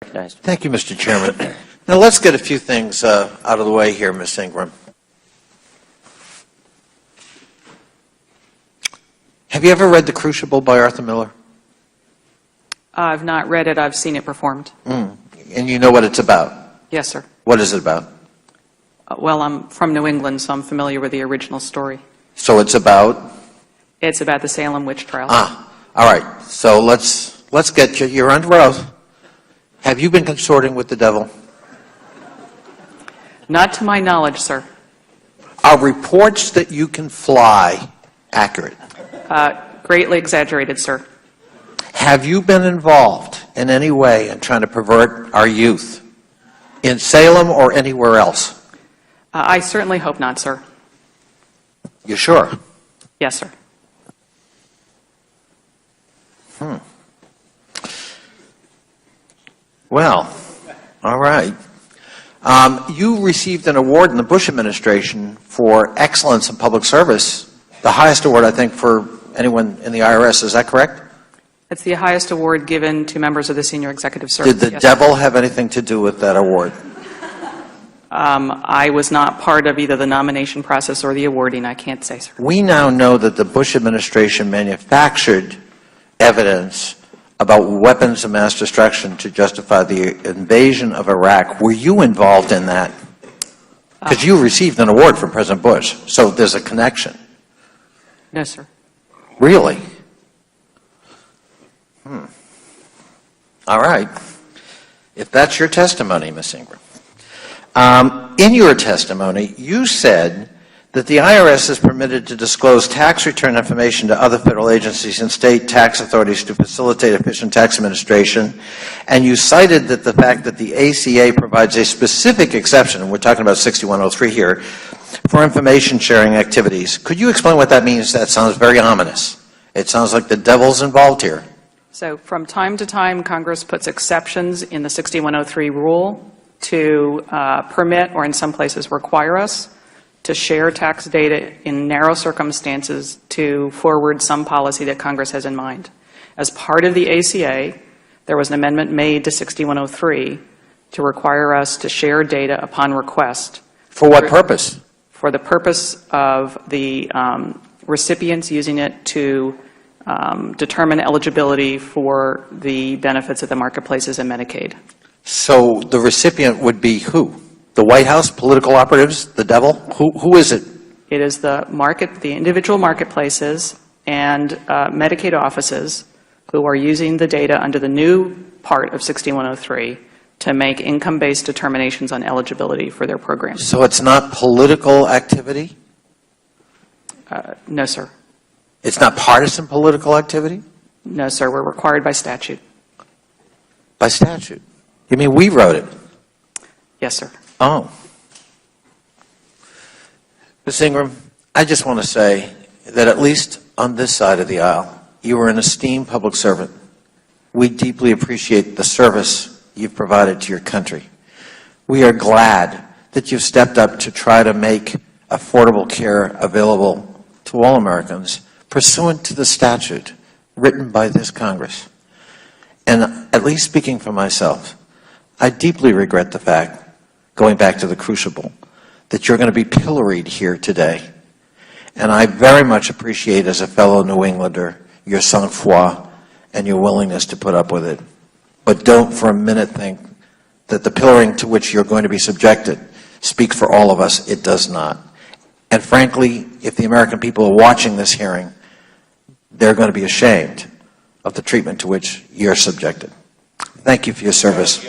Recognized. Thank you, Mr. Chairman. Now let's get a few things out of the way here, Ms. Ingram. Have you ever read The Crucible by Arthur Miller? I've not read it. I've seen it performed. And you know what it's about? Yes, sir. What is it about? Well, I'm from New England, so I'm familiar with the original story. So it's about? It's about the Salem Witch Trials. All right. So let's get you. You're under oath. Have you been consorting with the devil? Not to my knowledge, sir. Are reports that you can fly accurate? Greatly exaggerated, sir. Have you been involved in any way in trying to pervert our youth in Salem or anywhere else? I certainly hope not, sir. You sure? Yes, sir. Well, all right. You received an award in the Bush administration for excellence in public service, the highest award, I think, for anyone in the IRS. Is that correct? It's the highest award given to members of the senior executive service. Did the Yes, devil have anything to do with that award? I was not part of either the nomination process or the awarding. I can't say, sir. We now know that the Bush administration manufactured evidence about weapons of mass destruction to justify the invasion of Iraq. Were you involved in that? Because you received an award from President Bush, so there's a connection. No, sir. Really? All right. If that's your testimony, Ms. Ingram. In your testimony, you said that the IRS is permitted to disclose tax return information to other federal agencies and state tax authorities to facilitate efficient tax administration, and you cited that the fact that the ACA provides a specific exception, and we're talking about 6103 here, for information sharing activities. Could you explain what that means? That sounds very ominous. It sounds like the devil's involved here. So from time to time, Congress puts exceptions in the 6103 rule to permit, or in some places require us, to share tax data in narrow circumstances to forward some policy that Congress has in mind. As part of the ACA, there was an amendment made to 6103 to require us to share data upon request. For what purpose? For the purpose of the recipients using it to determine eligibility for the benefits of the marketplaces and Medicaid. So the recipient would be who? The White House, political operatives, the devil? Who is it? It is the individual marketplaces and Medicaid offices who are using the data under the new part of 6103 to make income-based determinations on eligibility for their programs. So it's not political activity? No, sir. It's not partisan political activity? No, sir. We're required by statute. By statute? You mean we wrote it? Yes, sir. Oh. Ms. Ingram, I just want to say that at least on this side of the aisle, you are an esteemed public servant. We deeply appreciate the service you've provided to your country. We are glad that you've stepped up to try to make affordable care available to all Americans pursuant to the statute written by this Congress. And at least speaking for myself, I deeply regret the fact, going back to the crucible, that you're going to be pilloried here today. And I very much appreciate, as a fellow New Englander, your sang-froid and your willingness to put up with it. But don't for a minute think that the pillorying to which you're going to be subjected speaks for all of us. It does not. And frankly, if the American people are watching this hearing, they're going to be ashamed of the treatment to which you're subjected. Thank you for your service.